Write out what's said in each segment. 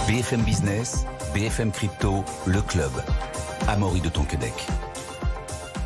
BFM Business, BFM Crypto, le club. Amaury de Tonquédec.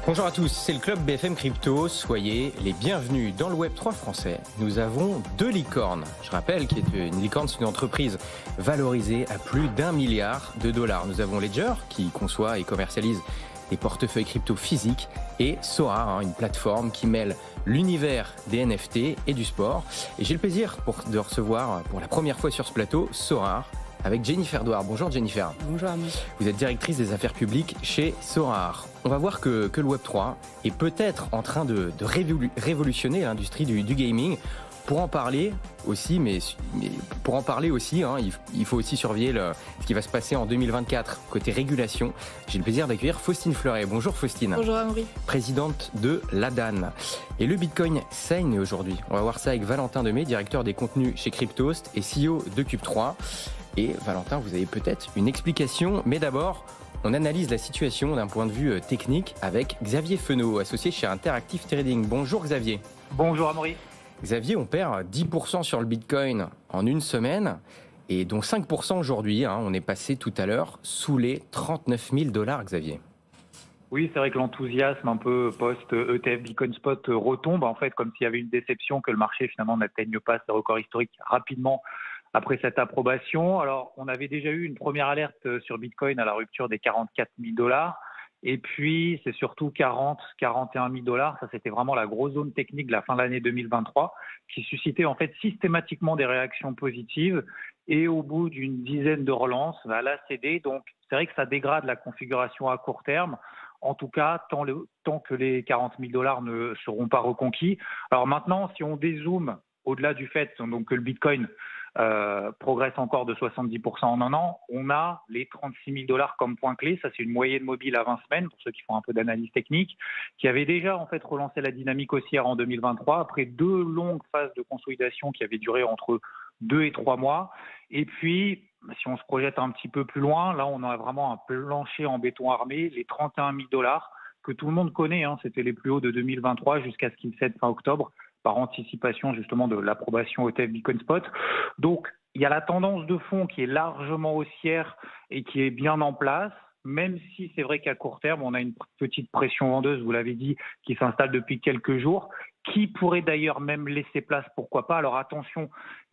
Bonjour à tous, c'est le club BFM Crypto. Soyez les bienvenus dans le Web3 français. Nous avons deux licornes. Je rappelle qu'une licorne, c'est une entreprise valorisée à plus d'1 milliard de dollars. Nous avons Ledger qui conçoit et commercialise des portefeuilles crypto physiques et Sorare, une plateforme qui mêle l'univers des NFT et du sport. Et j'ai le plaisir de recevoir pour la première fois sur ce plateau Sorare avec Jennifer Douard. Bonjour Jennifer. Bonjour Amaury. Vous êtes directrice des affaires publiques chez Sorare. On va voir que le Web3 est peut-être en train de révolutionner l'industrie du gaming. Pour en parler aussi, il faut aussi surveiller ce qui va se passer en 2024 côté régulation. J'ai le plaisir d'accueillir Faustine Fleuret. Bonjour Faustine. Bonjour Amaury. Présidente de l'ADAN. Et le Bitcoin saigne aujourd'hui. On va voir ça avec Valentin Demey, directeur des contenus chez Cryptost et CEO de Cube3. Et Valentin, vous avez peut-être une explication, mais d'abord, on analyse la situation d'un point de vue technique avec Xavier Fenot, associé chez Interactive Trading. Bonjour Xavier. Bonjour Amaury. Xavier, on perd 10% sur le Bitcoin en une semaine, et dont 5% aujourd'hui. On est passé tout à l'heure sous les 39 000 $, Xavier. Oui, c'est vrai que l'enthousiasme un peu post-ETF Bitcoin Spot retombe, en fait, comme s'il y avait une déception que le marché finalement n'atteigne pas ses records historiques rapidement après cette approbation. Alors, on avait déjà eu une première alerte sur Bitcoin à la rupture des 44 000 $. Et puis, c'est surtout 41 000 $. Ça, c'était vraiment la grosse zone technique de la fin de l'année 2023 qui suscitait en fait systématiquement des réactions positives. Et au bout d'une dizaine de relances, elle a cédé. Donc, c'est vrai que ça dégrade la configuration à court terme. En tout cas, tant que les 40 000 $ ne seront pas reconquis. Alors maintenant, si on dézoome au-delà du fait donc, que le Bitcoin progresse encore de 70% en un an, on a les 36 000 $ comme point clé. Ça, c'est une moyenne mobile à 20 semaines, pour ceux qui font un peu d'analyse technique, qui avait déjà en fait relancé la dynamique haussière en 2023, après 2 longues phases de consolidation qui avaient duré entre 2 et 3 mois. Et puis, si on se projette un petit peu plus loin, là, on a vraiment un plancher en béton armé, les 31 000 $ que tout le monde connaît. C'était les plus hauts de 2023 jusqu'à ce qu'ils cèdent fin octobre, par anticipation justement de l'approbation ETF Bitcoin Spot. Donc, il y a la tendance de fond qui est largement haussière et qui est bien en place, même si c'est vrai qu'à court terme, on a une petite pression vendeuse, vous l'avez dit, qui s'installe depuis quelques jours, qui pourrait d'ailleurs même laisser place, pourquoi pas. Alors attention,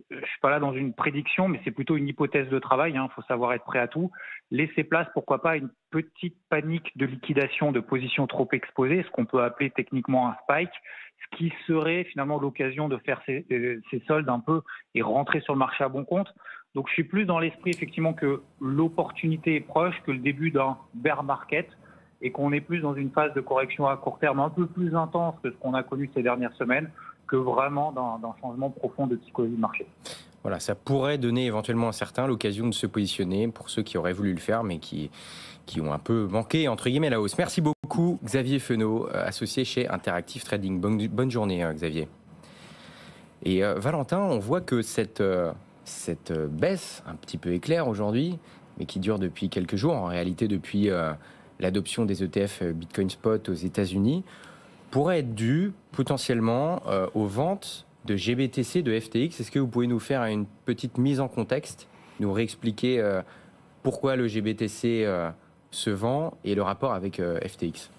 je ne suis pas là dans une prédiction, mais c'est plutôt une hypothèse de travail, faut savoir être prêt à tout. Laisser place, pourquoi pas, à une petite panique de liquidation de positions trop exposées, ce qu'on peut appeler techniquement un spike, ce qui serait finalement l'occasion de faire ces soldes un peu et rentrer sur le marché à bon compte. Donc je suis plus dans l'esprit effectivement que l'opportunité est proche, que le début d'un bear market, et qu'on est plus dans une phase de correction à court terme un peu plus intense que ce qu'on a connu ces dernières semaines, que vraiment d'un changement profond de psychologie de marché. Voilà, ça pourrait donner éventuellement à certains l'occasion de se positionner pour ceux qui auraient voulu le faire, mais qui ont un peu manqué, entre guillemets, la hausse. Merci beaucoup, Xavier Fenot, associé chez Interactive Trading. Bonne journée, Xavier. Et Valentin, on voit que cette baisse, un petit peu éclair aujourd'hui, mais qui dure depuis quelques jours, en réalité depuis l'adoption des ETF Bitcoin Spot aux États-Unis, pourrait être due potentiellement aux ventes de GBTC, de FTX. Est-ce que vous pouvez nous faire une petite mise en contexte, nous réexpliquer pourquoi le GBTC se vend et le rapport avec FTX?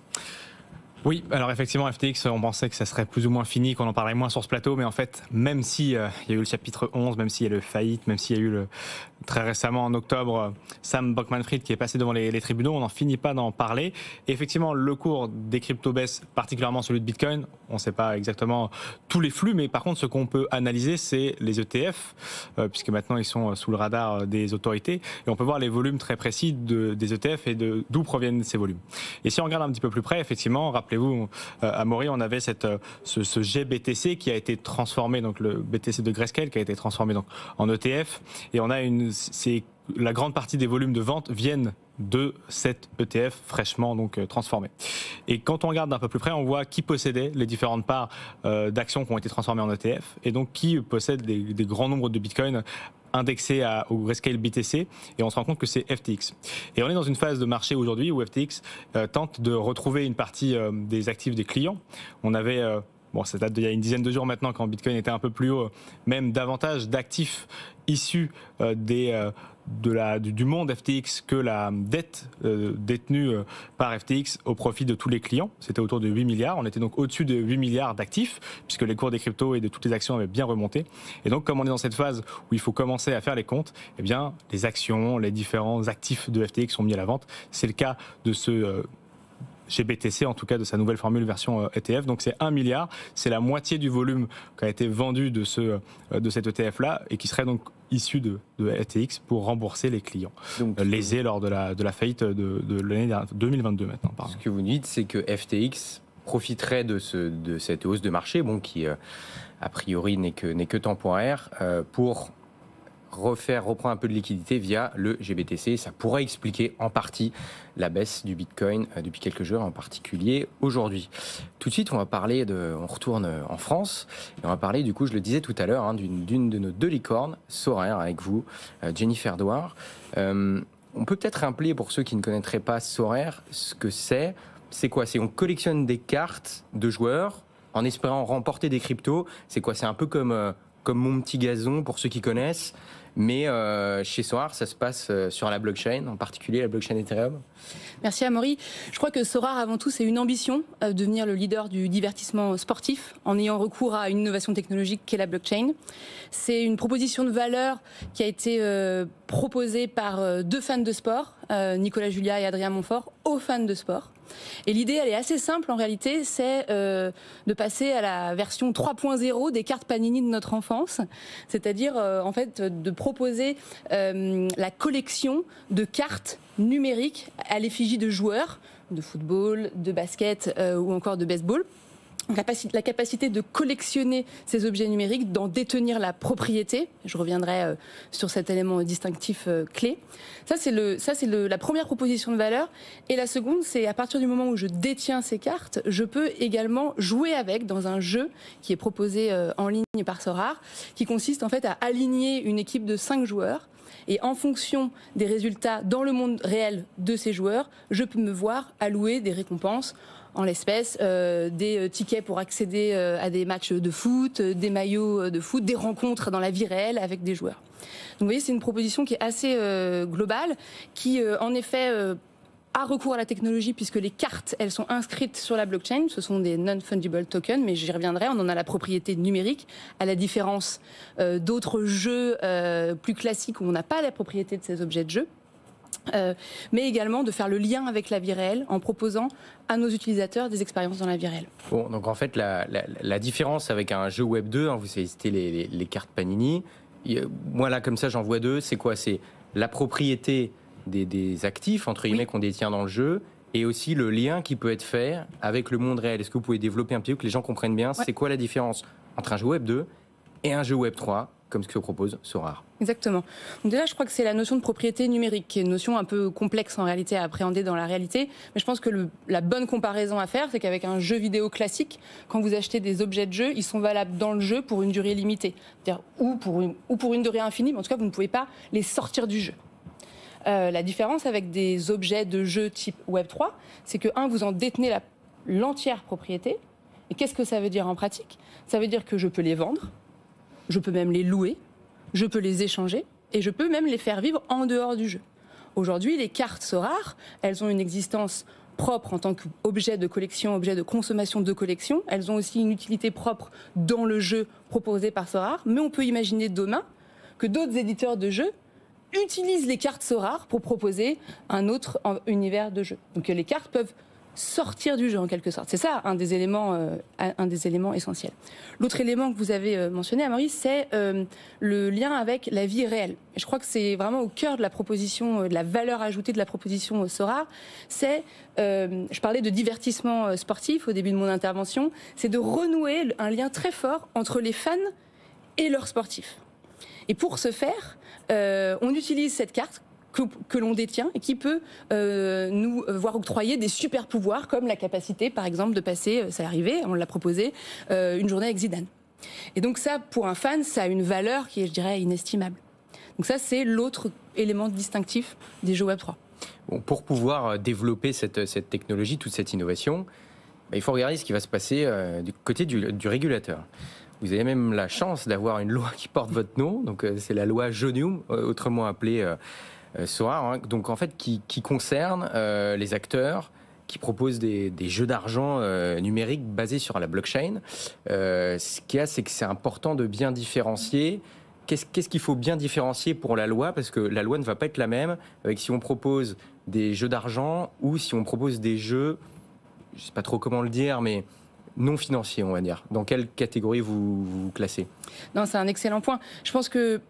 Oui, alors effectivement, FTX, on pensait que ça serait plus ou moins fini, qu'on en parlerait moins sur ce plateau, mais en fait, même s'il y a eu le chapitre 11, même s'il y a eu le faillite, même s'il y a eu très récemment en octobre, Sam Bankman-Fried qui est passé devant les tribunaux, on n'en finit pas d'en parler. Et effectivement, le cours des cryptos baisse, particulièrement celui de Bitcoin. On ne sait pas exactement tous les flux, mais par contre, ce qu'on peut analyser, c'est les ETF, puisque maintenant ils sont sous le radar des autorités, et on peut voir les volumes très précis des ETF et d'où proviennent ces volumes. Et si on regarde un petit peu plus près, effectivement, rappelez-vous, Amaury, on avait ce GBTC qui a été transformé, donc le BTC de Grayscale qui a été transformé donc en ETF, et on a la grande partie des volumes de vente viennent de cet ETF fraîchement donc transformé. Et quand on regarde d'un peu plus près, on voit qui possédait les différentes parts d'actions qui ont été transformées en ETF, et donc qui possède des grands nombres de Bitcoin indexés au Grayscale BTC, et on se rend compte que c'est FTX. Et on est dans une phase de marché aujourd'hui où FTX tente de retrouver une partie des actifs des clients. On avait bon, ça date d'il y a une dizaine de jours maintenant, quand Bitcoin était un peu plus haut, même davantage d'actifs issus du monde FTX que la dette détenue par FTX au profit de tous les clients. C'était autour de 8 milliards. On était donc au-dessus de 8 milliards d'actifs, puisque les cours des cryptos et de toutes les actions avaient bien remonté. Et donc, comme on est dans cette phase où il faut commencer à faire les comptes, eh bien, les actions, les différents actifs de FTX sont mis à la vente. C'est le cas de ce GBTC, en tout cas de sa nouvelle formule version ETF. Donc c'est 1 milliard, c'est la moitié du volume qui a été vendu de cet ETF-là et qui serait donc issu de FTX pour rembourser les clients donc, lésés lors de la faillite de l'année 2022 maintenant. Pardon. Ce que vous dites, c'est que FTX profiterait de cette hausse de marché, qui a priori n'est que temporaire, pour reprendre un peu de liquidité via le GBTC. Ça pourrait expliquer en partie la baisse du Bitcoin depuis quelques jours, en particulier aujourd'hui. Tout de suite, on retourne en France et on va parler, du coup, je le disais tout à l'heure, d'une de nos deux licornes, Sorare, avec vous, Jennifer Douard. On peut peut-être rappeler, pour ceux qui ne connaîtraient pas Sorare, ce que c'est. C'est quoi? C'est on collectionne des cartes de joueurs en espérant remporter des cryptos. C'est quoi? C'est un peu comme Mon Petit Gazon, pour ceux qui connaissent. Mais chez Sorare, ça se passe sur la blockchain, en particulier la blockchain Ethereum. Merci Amaury. Je crois que Sorare, avant tout, c'est une ambition, devenir le leader du divertissement sportif en ayant recours à une innovation technologique qu'est la blockchain. C'est une proposition de valeur qui a été proposée par deux fans de sport, Nicolas Julia et Adrien Montfort, aux fans de sport. Et l'idée, elle est assez simple en réalité, c'est de passer à la version 3.0 des cartes Panini de notre enfance, c'est-à-dire en fait de proposer la collection de cartes numériques à l'effigie de joueurs de football, de basket ou encore de baseball. La capacité de collectionner ces objets numériques, d'en détenir la propriété. Je reviendrai sur cet élément distinctif clé. Ça, c'est la première proposition de valeur. Et la seconde, c'est à partir du moment où je détiens ces cartes, je peux également jouer avec dans un jeu qui est proposé en ligne par Sorare, qui consiste en fait à aligner une équipe de 5 joueurs. Et en fonction des résultats dans le monde réel de ces joueurs, je peux me voir allouer des récompenses, en l'espèce des tickets pour accéder à des matchs de foot, des maillots de foot, des rencontres dans la vie réelle avec des joueurs. Donc vous voyez, c'est une proposition qui est assez globale, qui en effet a recours à la technologie puisque les cartes, elles sont inscrites sur la blockchain. Ce sont des non-fungible tokens, mais j'y reviendrai. On en a la propriété numérique, à la différence d'autres jeux plus classiques où on n'a pas la propriété de ces objets de jeu. Mais également de faire le lien avec la vie réelle en proposant à nos utilisateurs des expériences dans la vie réelle. Bon, donc en fait, la différence avec un jeu Web 2, vous savez, c'était les cartes Panini. Moi, là, comme ça, j'en vois deux. C'est quoi? C'est la propriété des actifs, entre guillemets, qu'on détient dans le jeu, et aussi le lien qui peut être fait avec le monde réel. Est-ce que vous pouvez développer un petit peu, que les gens comprennent bien, c'est quoi la différence entre un jeu Web 2 et un jeu Web 3, comme ce que propose Sorare? Exactement. Donc déjà, je crois que c'est la notion de propriété numérique, qui est une notion un peu complexe en réalité à appréhender dans la réalité. Mais je pense que la bonne comparaison à faire, c'est qu'avec un jeu vidéo classique, quand vous achetez des objets de jeu, ils sont valables dans le jeu pour une durée limitée, c'est-à-dire ou pour une durée infinie, mais en tout cas, vous ne pouvez pas les sortir du jeu. La différence avec des objets de jeu type Web3, c'est que, vous en détenez l'entière propriété. Et qu'est-ce que ça veut dire en pratique? Ça veut dire que je peux les vendre, je peux même les louer, je peux les échanger et je peux même les faire vivre en dehors du jeu. Aujourd'hui, les cartes Sorare, elles ont une existence propre en tant qu'objet de collection, objet de consommation de collection. Elles ont aussi une utilité propre dans le jeu proposé par Sorare. Mais on peut imaginer demain que d'autres éditeurs de jeux utilisent les cartes Sorare pour proposer un autre univers de jeu. Donc les cartes peuvent sortir du jeu en quelque sorte. C'est ça un des éléments essentiels. L'autre élément que vous avez mentionné, Amaury, c'est le lien avec la vie réelle. Et je crois que c'est vraiment au cœur de la proposition, de la valeur ajoutée de la proposition Sorare. C'est, je parlais de divertissement sportif au début de mon intervention, c'est de renouer un lien très fort entre les fans et leurs sportifs. Et pour ce faire, on utilise cette carte que l'on détient et qui peut nous voir octroyer des super pouvoirs comme la capacité, par exemple, de passer, c'est arrivé, on l'a proposé, une journée avec Zidane. Et donc ça, pour un fan, ça a une valeur qui est, je dirais, inestimable. Donc ça, c'est l'autre élément distinctif des jeux Web3. Bon, pour pouvoir développer cette technologie, toute cette innovation, Il faut regarder ce qui va se passer du côté du régulateur. Vous avez même la chance d'avoir une loi qui porte votre nom, donc c'est la loi Jonium, autrement appelée SORAR, hein, donc en fait qui concerne les acteurs qui proposent des jeux d'argent numériques basés sur la blockchain. Ce qu'il y a, c'est que c'est important de bien différencier. Qu'est-ce qu'il faut bien différencier pour la loi? Parce que la loi ne va pas être la même avec si on propose des jeux d'argent ou si on propose des jeux, je ne sais pas trop comment le dire, mais non financiers, on va dire. Dans quelle catégorie vous classez? Non, c'est un excellent point. Je pense que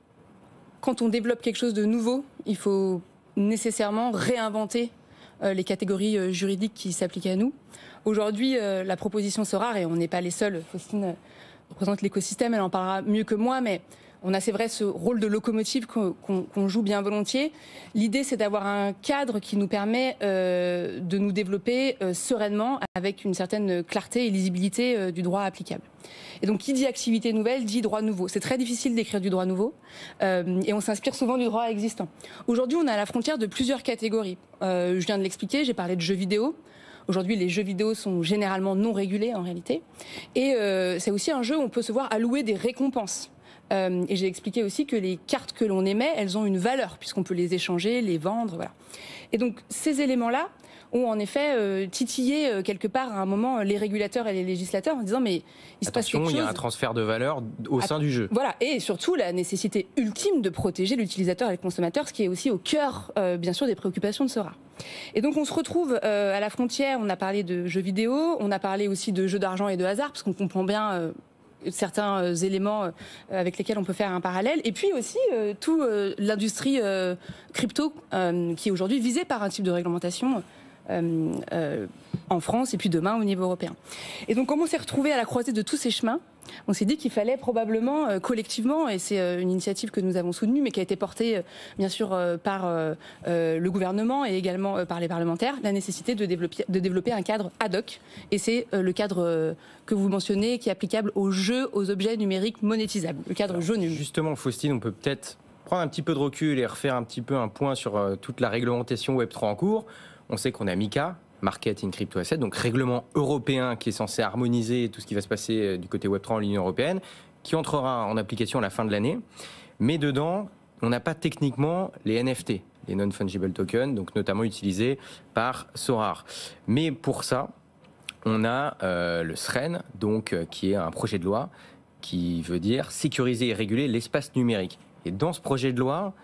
quand on développe quelque chose de nouveau, il faut nécessairement réinventer les catégories juridiques qui s'appliquent à nous. Aujourd'hui, la proposition SORAR, et on n'est pas les seuls, Faustine représente l'écosystème, elle en parlera mieux que moi, mais on a, c'est vrai, ce rôle de locomotive qu'on joue bien volontiers. L'idée, c'est d'avoir un cadre qui nous permet de nous développer sereinement avec une certaine clarté et lisibilité du droit applicable. Et donc, qui dit activité nouvelle, dit droit nouveau. C'est très difficile d'écrire du droit nouveau et on s'inspire souvent du droit existant. Aujourd'hui, on est à la frontière de plusieurs catégories. Je viens de l'expliquer, j'ai parlé de jeux vidéo. Aujourd'hui, les jeux vidéo sont généralement non régulés en réalité. Et c'est aussi un jeu où on peut se voir allouer des récompenses. Et j'ai expliqué aussi que les cartes que l'on émet, elles ont une valeur, puisqu'on peut les échanger, les vendre, voilà. Et donc, ces éléments-là ont en effet titillé quelque part à un moment les régulateurs et les législateurs en disant mais il se passe quelque chose. Il y a un transfert de valeur au sein du jeu. Voilà, et surtout la nécessité ultime de protéger l'utilisateur et le consommateur, ce qui est aussi au cœur, bien sûr, des préoccupations de SORAR. Et donc on se retrouve à la frontière, on a parlé de jeux vidéo, on a parlé aussi de jeux d'argent et de hasard, parce qu'on comprend bien certains éléments avec lesquels on peut faire un parallèle, et puis aussi toute l'industrie crypto qui est aujourd'hui visée par un type de réglementation en France et puis demain au niveau européen. Et donc comme on s'est retrouvé à la croisée de tous ces chemins, on s'est dit qu'il fallait probablement collectivement, et c'est une initiative que nous avons soutenue mais qui a été portée bien sûr par le gouvernement et également par les parlementaires, la nécessité de développer un cadre ad hoc, et c'est le cadre que vous mentionnez qui est applicable aux jeux, aux objets numériques monétisables, le cadre Jonium. Justement, Faustine, on peut peut-être prendre un petit peu de recul et refaire un petit peu un point sur toute la réglementation Web3 en cours. On sait qu'on a MiCA, Market in Crypto Asset, donc règlement européen qui est censé harmoniser tout ce qui va se passer du côté Web3 en l'Union européenne, qui entrera en application à la fin de l'année. Mais dedans, on n'a pas techniquement les NFT, les non-fungible tokens, donc notamment utilisés par SORAR. Mais pour ça, on a le SREN, donc, qui est un projet de loi qui veut dire sécuriser et réguler l'espace numérique. Et dans ce projet de loi,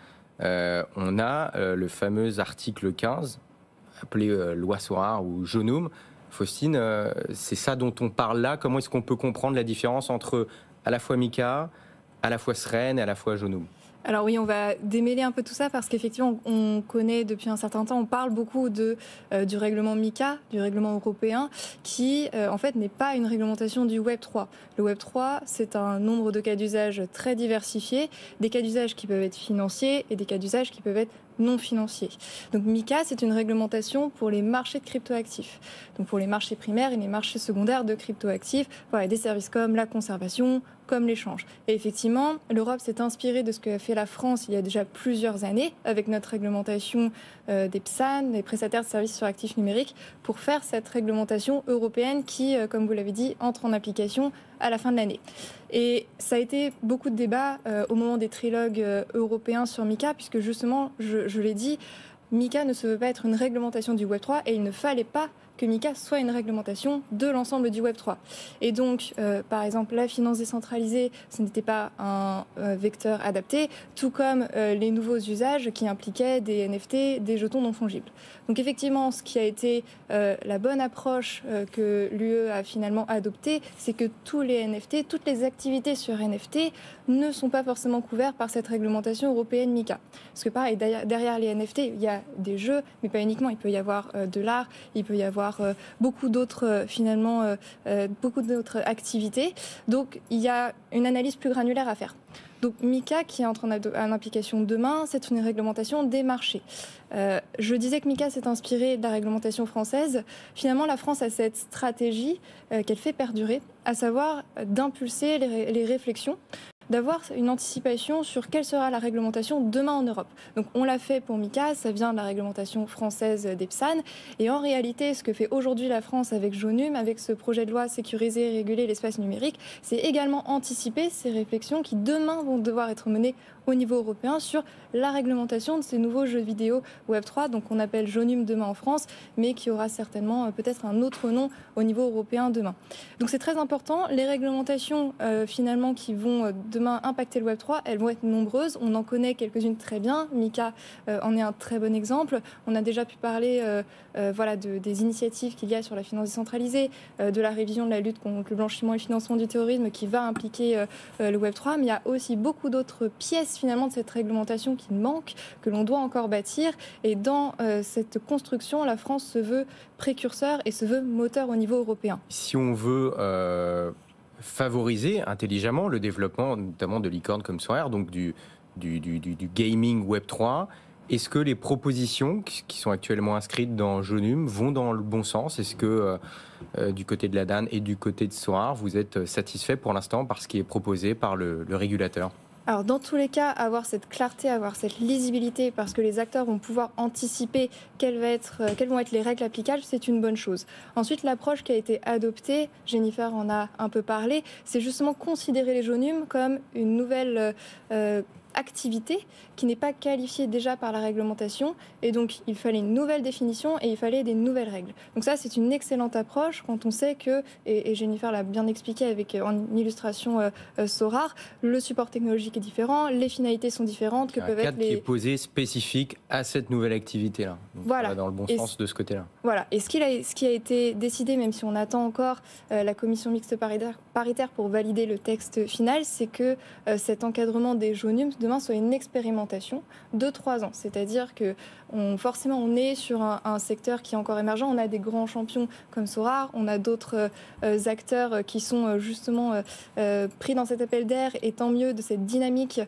on a le fameux article 15, appelé loi SORAR ou Jonium. Faustine, c'est ça dont on parle là. Comment est-ce qu'on peut comprendre la différence entre à la fois MiCA, à la fois SREN et à la fois Jonium? Alors oui, on va démêler un peu tout ça parce qu'effectivement, on connaît depuis un certain temps, on parle beaucoup du règlement MiCA, du règlement européen, qui en fait n'est pas une réglementation du Web3. Le Web3, c'est un nombre de cas d'usage très diversifiés, des cas d'usage qui peuvent être financiers et des cas d'usage qui peuvent être non financiers. Donc MiCA, c'est une réglementation pour les marchés de cryptoactifs. Donc pour les marchés primaires et les marchés secondaires de cryptoactifs, voilà, des services comme la conservation, comme l'échange. Et effectivement, l'Europe s'est inspirée de ce qu'a fait la France il y a déjà plusieurs années avec notre réglementation des PSAN, des prestataires de services sur actifs numériques, pour faire cette réglementation européenne qui, comme vous l'avez dit, entre en application à la fin de l'année. Et ça a été beaucoup de débats au moment des trilogues européens sur MiCA, puisque justement, je l'ai dit, MiCA ne se veut pas être une réglementation du Web3 et il ne fallait pas que MiCA soit une réglementation de l'ensemble du Web3. Et donc, par exemple, la finance décentralisée, ce n'était pas un vecteur adapté, tout comme les nouveaux usages qui impliquaient des NFT, des jetons non fongibles. Donc effectivement, ce qui a été la bonne approche que l'UE a finalement adoptée, c'est que tous les NFT, toutes les activités sur NFT ne sont pas forcément couvertes par cette réglementation européenne MiCA. Parce que pareil, derrière les NFT, il y a des jeux, mais pas uniquement. Il peut y avoir de l'art, il peut y avoir beaucoup d'autres beaucoup d'autres activités. Donc il y a une analyse plus granulaire à faire. Donc MiCA, qui entre en application demain, c'est une réglementation des marchés. Je disais que MiCA s'est inspiré de la réglementation française. Finalement, la France a cette stratégie qu'elle fait perdurer, à savoir d'impulser les réflexions. d'avoir une anticipation sur quelle sera la réglementation demain en Europe. Donc on l'a fait pour MiCA, ça vient de la réglementation française d'EPSAN. Et en réalité, ce que fait aujourd'hui la France avec Jonum, avec ce projet de loi sécuriser et réguler l'espace numérique, c'est également anticiper ces réflexions qui demain vont devoir être menées au niveau européen sur la réglementation de ces nouveaux jeux vidéo Web3, donc on appelle Jonum demain en France, mais qui aura certainement peut-être un autre nom au niveau européen demain. Donc c'est très important. Les réglementations finalement qui vont demain impacter le Web3, elles vont être nombreuses. On en connaît quelques-unes très bien. MiCA en est un très bon exemple. On a déjà pu parler des initiatives qu'il y a sur la finance décentralisée, de la révision de la lutte contre le blanchiment et le financement du terrorisme qui va impliquer le Web3, mais il y a aussi beaucoup d'autres pièces finalement de cette réglementation qui manque, que l'on doit encore bâtir. Et dans cette construction, la France se veut précurseur et se veut moteur au niveau européen. Si on veut favoriser intelligemment le développement notamment de licornes comme Sorare, donc du gaming Web3, est-ce que les propositions qui sont actuellement inscrites dans Jonum vont dans le bon sens? Est-ce que du côté de la DAN et du côté de Sorare, vous êtes satisfait pour l'instant par ce qui est proposé par le régulateur? Alors dans tous les cas, avoir cette clarté, avoir cette lisibilité, parce que les acteurs vont pouvoir anticiper quelles vont être les règles applicables, c'est une bonne chose. Ensuite, l'approche qui a été adoptée, Jennifer en a un peu parlé, c'est justement considérer les Jonum comme une nouvelle activité qui n'est pas qualifiée déjà par la réglementation, et donc il fallait une nouvelle définition et il fallait des nouvelles règles. Donc ça, c'est une excellente approche quand on sait que, et Jennifer l'a bien expliqué avec en illustration Sorare, le support technologique est différent, les finalités sont différentes, que peuvent être les... qui est posé spécifique à cette nouvelle activité-là. Donc, voilà, ça va dans le bon sens de ce côté-là. Voilà, et ce qui a été décidé, même si on attend encore la commission mixte paritaire pour valider le texte final, c'est que cet encadrement des Jonum demain soit une expérimentation de 3 ans. C'est-à-dire que forcément on est sur un secteur qui est encore émergent. On a des grands champions comme Sorare, on a d'autres acteurs qui sont justement pris dans cet appel d'air, et tant mieux de cette dynamique.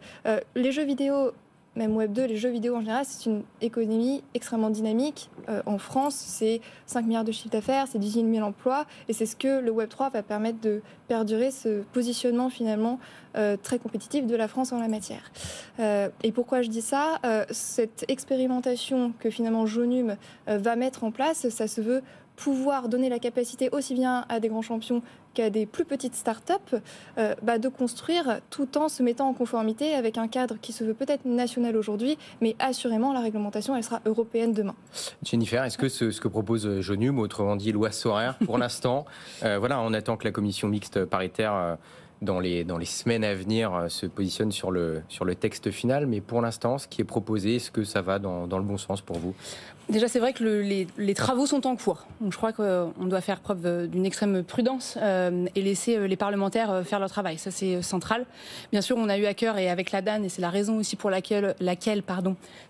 Les jeux vidéo, même Web 2, les jeux vidéo en général, c'est une économie extrêmement dynamique. En France, c'est 5 milliards de chiffre d'affaires, c'est 18 000 emplois, et c'est ce que le Web 3 va permettre de perdurer, ce positionnement finalement très compétitif de la France en la matière. Et pourquoi je dis ça? Cette expérimentation que finalement Jonum va mettre en place, ça se veut pouvoir donner la capacité aussi bien à des grands champions qu'à des plus petites start-up de construire tout en se mettant en conformité avec un cadre qui se veut peut-être national aujourd'hui, mais assurément la réglementation elle sera européenne demain. Jennifer, est-ce que ce que propose Jonum, autrement dit loi Sorare, pour l'instant, on attend que la commission mixte paritaire dans les semaines à venir se positionne sur le texte final, mais pour l'instant, ce qui est proposé, est-ce que ça va dans le bon sens pour vous? Déjà, c'est vrai que les travaux sont en cours. Donc, je crois qu'on doit faire preuve d'une extrême prudence et laisser les parlementaires faire leur travail. Ça, c'est central. Bien sûr, on a eu à cœur, et avec la DAN, et c'est la raison aussi pour laquelle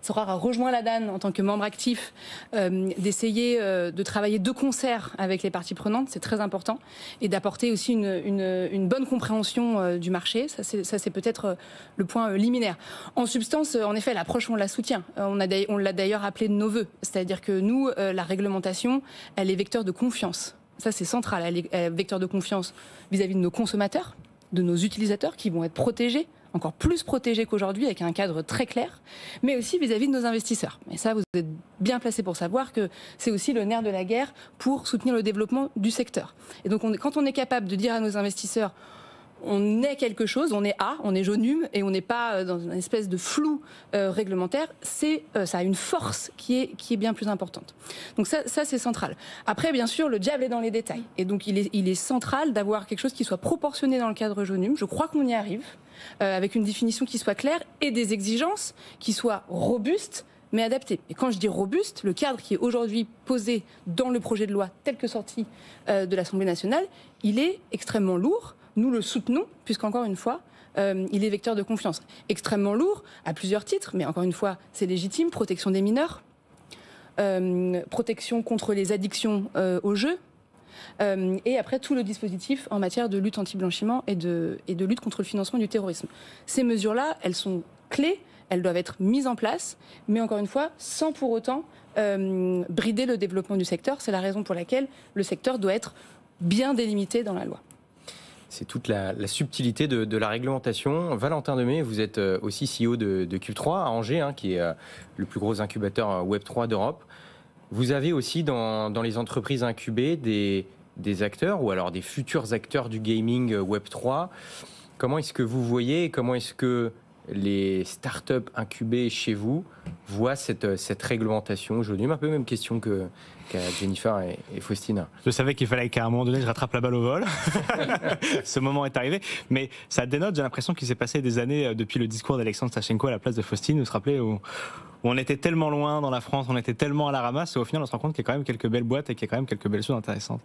Sorare a rejoint la DAN en tant que membre actif, d'essayer de travailler de concert avec les parties prenantes. C'est très important. Et d'apporter aussi une bonne compréhension du marché. Ça, c'est peut-être le point liminaire. En substance, en effet, l'approche, on la soutient. On l'a d'ailleurs appelé de nos voeux. C'est-à-dire que nous, la réglementation, elle est vecteur de confiance. Ça, c'est central. Elle est vecteur de confiance vis-à-vis de nos consommateurs, de nos utilisateurs qui vont être protégés, encore plus protégés qu'aujourd'hui, avec un cadre très clair, mais aussi vis-à-vis de nos investisseurs. Et ça, vous êtes bien placés pour savoir que c'est aussi le nerf de la guerre pour soutenir le développement du secteur. Et donc, quand on est capable de dire à nos investisseurs, on est quelque chose, on est Jonum, et on n'est pas dans une espèce de flou réglementaire, ça a une force qui est bien plus importante. Donc ça c'est central. Après, bien sûr, le diable est dans les détails. Et donc il est central d'avoir quelque chose qui soit proportionné dans le cadre Jonum. Je crois qu'on y arrive, avec une définition qui soit claire et des exigences qui soient robustes, mais adapté. Et quand je dis robuste, le cadre qui est aujourd'hui posé dans le projet de loi tel que sorti de l'Assemblée nationale, il est extrêmement lourd. Nous le soutenons, puisqu'encore une fois, il est vecteur de confiance. Extrêmement lourd, à plusieurs titres, mais encore une fois, c'est légitime. Protection des mineurs, protection contre les addictions au jeu, et après tout le dispositif en matière de lutte anti-blanchiment et de lutte contre le financement du terrorisme. Ces mesures-là, elles sont clés, elles doivent être mises en place, mais encore une fois, sans pour autant brider le développement du secteur. C'est la raison pour laquelle le secteur doit être bien délimité dans la loi. C'est toute la subtilité de la réglementation. Valentin Demey, vous êtes aussi CEO de Cube3 à Angers, qui est le plus gros incubateur Web3 d'Europe. Vous avez aussi dans les entreprises incubées des acteurs ou alors des futurs acteurs du gaming Web3. Comment est-ce que vous voyez, comment est-ce que les startups incubées chez vous voient cette réglementation aujourd'hui? Un peu même question qu'à Jennifer et Faustine. Je savais qu'il fallait qu'à un moment donné je rattrape la balle au vol. Ce moment est arrivé, mais ça dénote, j'ai l'impression qu'il s'est passé des années depuis le discours d'Alexandre Sachenko à la place de Faustine. Vous vous rappelez où on était tellement loin dans la France, on était tellement à la ramasse, et au final on se rend compte qu'il y a quand même quelques belles boîtes et qu'il y a quand même quelques belles choses intéressantes.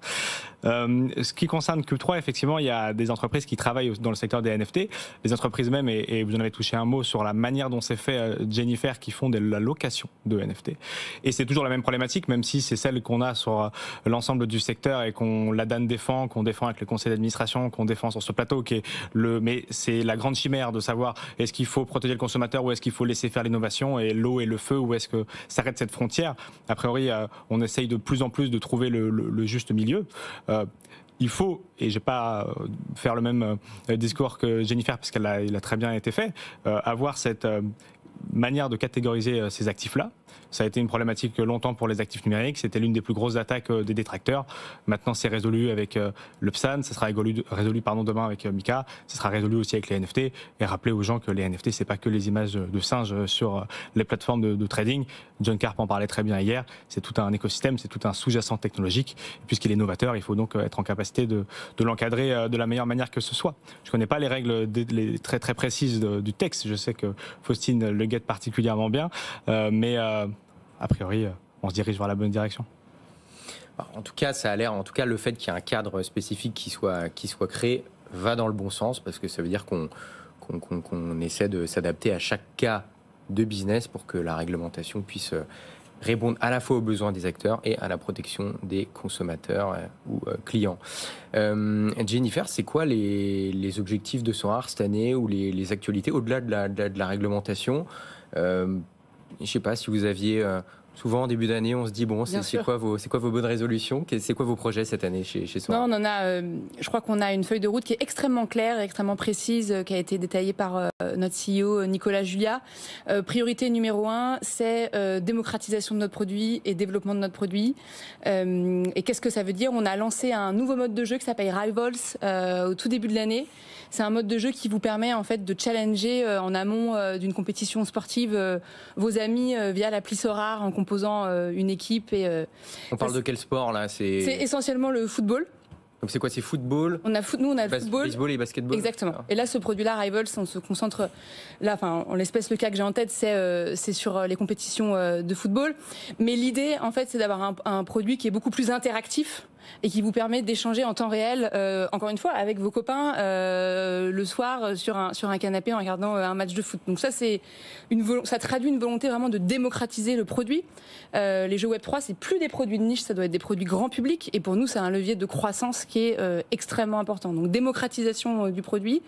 Ce qui concerne Cube3, effectivement, il y a des entreprises qui travaillent dans le secteur des NFT, des entreprises même, et vous en avez touché un mot sur la manière dont c'est fait, Jennifer, qui font de la location de NFT. Et c'est toujours la même problématique, même si c'est celle qu'on a sur l'ensemble du secteur et qu'on la DAN défend, qu'on défend avec le conseil d'administration, qu'on défend sur ce plateau, mais c'est la grande chimère de savoir est-ce qu'il faut protéger le consommateur ou est-ce qu'il faut laisser faire l'innovation, et l'eau et le feu, où est-ce que s'arrête cette frontière. A priori, on essaye de plus en plus de trouver le juste milieu. Il faut, et je ne vais pas faire le même discours que Jennifer, parce qu'il a très bien été fait, avoir cette manière de catégoriser ces actifs-là. Ça a été une problématique longtemps pour les actifs numériques. C'était l'une des plus grosses attaques des détracteurs. Maintenant, c'est résolu avec le PSAN. Ça sera résolu demain avec Mika. Ça sera résolu aussi avec les NFT. Et rappeler aux gens que les NFT, c'est pas que les images de singes sur les plateformes de trading. John Karp en parlait très bien hier. C'est tout un écosystème, c'est tout un sous-jacent technologique. Et puisqu'il est novateur, il faut donc être en capacité de l'encadrer de la meilleure manière que ce soit. Je connais pas les règles très très précises du texte. Je sais que Faustine le guette particulièrement bien, mais a priori, on se dirige vers la bonne direction. En tout cas, ça a l'air. En tout cas, le fait qu'il y ait un cadre spécifique qui soit créé va dans le bon sens, parce que ça veut dire qu'on essaie de s'adapter à chaque cas de business pour que la réglementation puisse répondre à la fois aux besoins des acteurs et à la protection des consommateurs ou clients. Jennifer, c'est quoi les objectifs de Sorar cette année ou les actualités au-delà de la réglementation? Je ne sais pas si vous aviez souvent en début d'année, on se dit bon, c'est quoi vos bonnes résolutions? C'est quoi vos projets cette année chez Sorar? Non, on en a. Je crois qu'on a une feuille de route qui est extrêmement claire et extrêmement précise, qui a été détaillée par notre CEO Nicolas Julia. Priorité numéro 1, c'est démocratisation de notre produit et développement de notre produit. Et qu'est-ce que ça veut dire? On a lancé un nouveau mode de jeu qui s'appelle Rivals au tout début de l'année. C'est un mode de jeu qui vous permet en fait de challenger en amont d'une compétition sportive vos amis via l'appli Sorar en composant une équipe. On parle de quel sport là? C'est essentiellement le football. Donc c'est quoi? C'est football? Nous, on a le football. Baseball et basketball. Exactement. Et là, ce produit-là, Rivals, on se concentre. Là, en l'espèce, le cas que j'ai en tête, c'est sur les compétitions de football. Mais l'idée, en fait, c'est d'avoir un produit qui est beaucoup plus interactif et qui vous permet d'échanger en temps réel, encore une fois, avec vos copains le soir sur un canapé en regardant un match de foot. Donc ça, ça traduit une volonté vraiment de démocratiser le produit. Les jeux Web3, c'est plus des produits de niche, ça doit être des produits grand public. Et pour nous, c'est un levier de croissance qui est extrêmement important. Donc démocratisation du produit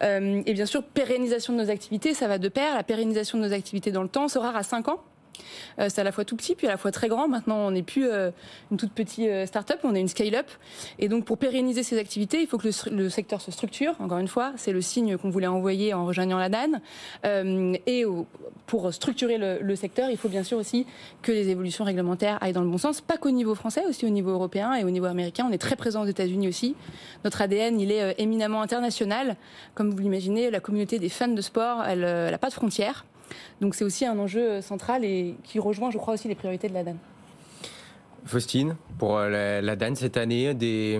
et bien sûr pérennisation de nos activités, ça va de pair. La pérennisation de nos activités dans le temps. Sorar à 5 ans. C'est à la fois tout petit puis à la fois très grand. Maintenant, on n'est plus une toute petite start-up, on est une scale-up. Et donc, pour pérenniser ces activités, il faut que le secteur se structure. Encore une fois, c'est le signe qu'on voulait envoyer en rejoignant la DAN. Pour structurer le secteur, il faut bien sûr aussi que les évolutions réglementaires aillent dans le bon sens, pas qu'au niveau français, aussi au niveau européen et au niveau américain. On est très présent aux États-Unis aussi. Notre ADN, il est éminemment international. Comme vous l'imaginez, la communauté des fans de sport, elle n'a pas de frontières. Donc c'est aussi un enjeu central et qui rejoint, je crois, aussi les priorités de la DAN. Faustine, pour la DAN cette année, des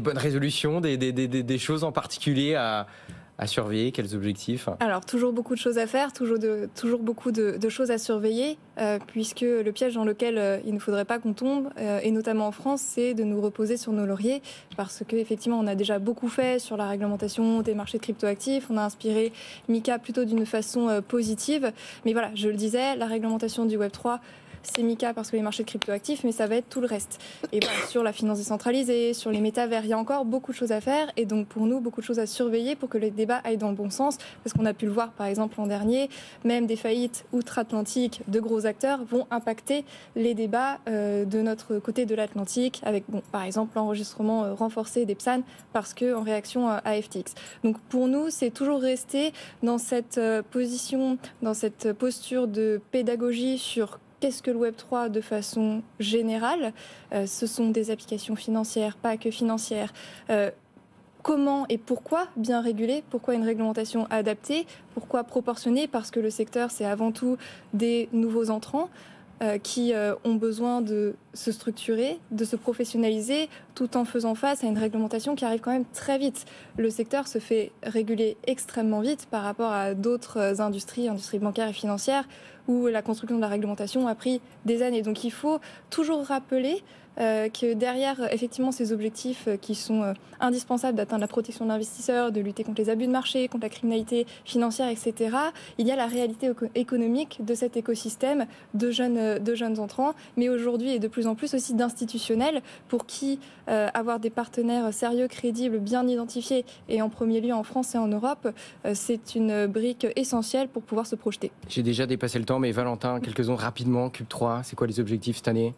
bonnes résolutions, des choses en particulier à surveiller? Quels objectifs? Alors, toujours beaucoup de choses à faire, toujours beaucoup de choses à surveiller, puisque le piège dans lequel il ne faudrait pas qu'on tombe, et notamment en France, c'est de nous reposer sur nos lauriers, parce qu'effectivement, on a déjà beaucoup fait sur la réglementation des marchés de cryptoactifs, on a inspiré Mika plutôt d'une façon positive, mais voilà, je le disais, la réglementation du Web3 c'est Mika parce que les marchés de cryptoactifs, mais ça va être tout le reste. Et sur la finance décentralisée, sur les métavers, il y a encore beaucoup de choses à faire. Et donc pour nous, beaucoup de choses à surveiller pour que les débats aillent dans le bon sens. Parce qu'on a pu le voir par exemple l'an dernier, même des faillites outre-Atlantique de gros acteurs vont impacter les débats de notre côté de l'Atlantique, avec par exemple l'enregistrement renforcé des PSAN parce qu'en réaction à FTX. Donc pour nous, c'est toujours rester dans cette position, dans cette posture de pédagogie sur qu'est-ce que le Web3 de façon générale. Ce sont des applications financières, pas que financières. Comment et pourquoi bien réguler, pourquoi une réglementation adaptée, pourquoi proportionnée, parce que le secteur, c'est avant tout des nouveaux entrants qui ont besoin de se structurer, de se professionnaliser, tout en faisant face à une réglementation qui arrive quand même très vite. Le secteur se fait réguler extrêmement vite par rapport à d'autres industries bancaires et financières, où la construction de la réglementation a pris des années. Donc il faut toujours rappeler que derrière effectivement ces objectifs qui sont indispensables d'atteindre la protection de l'investisseur, de lutter contre les abus de marché, contre la criminalité financière, etc., il y a la réalité économique de cet écosystème de jeunes entrants, mais aujourd'hui et de plus en plus aussi d'institutionnels pour qui avoir des partenaires sérieux, crédibles, bien identifiés et en premier lieu en France et en Europe, c'est une brique essentielle pour pouvoir se projeter. J'ai déjà dépassé le temps, mais Valentin, quelques-uns rapidement, Cube 3, c'est quoi les objectifs cette année ?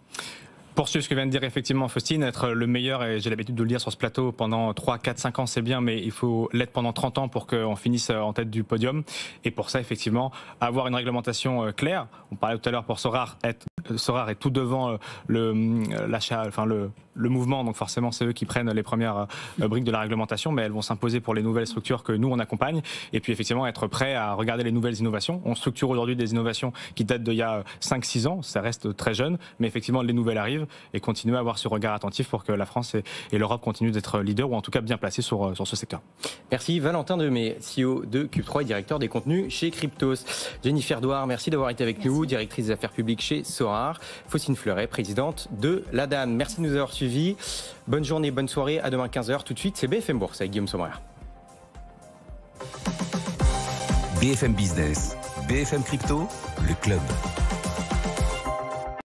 Poursuivre ce que vient de dire effectivement Faustine, être le meilleur, et j'ai l'habitude de le dire sur ce plateau, pendant 3, 4, 5 ans c'est bien, mais il faut l'être pendant 30 ans pour qu'on finisse en tête du podium. Et pour ça, effectivement, avoir une réglementation claire. On parlait tout à l'heure pour Sorar est tout devant l'achat, enfin le mouvement, donc forcément c'est eux qui prennent les premières briques de la réglementation, mais elles vont s'imposer pour les nouvelles structures que nous on accompagne. Et puis effectivement être prêt à regarder les nouvelles innovations. On structure aujourd'hui des innovations qui datent d'il y a 5-6 ans, ça reste très jeune, mais effectivement les nouvelles arrivent et continuer à avoir ce regard attentif pour que la France et l'Europe continuent d'être leaders ou en tout cas bien placés sur ce secteur. Merci Valentin Demey, CEO de Cube3 et directeur des contenus chez Cryptos. Jennifer Douard, merci d'avoir été avec nous, directrice des affaires publiques chez Sorar. Faustine Fleuret, présidente de l'ADAN. Merci de nous avoir suivis. Bonne journée, bonne soirée, à demain 15h. Tout de suite, c'est BFM Bourse avec Guillaume Sommerer. BFM Business, BFM Crypto, le club.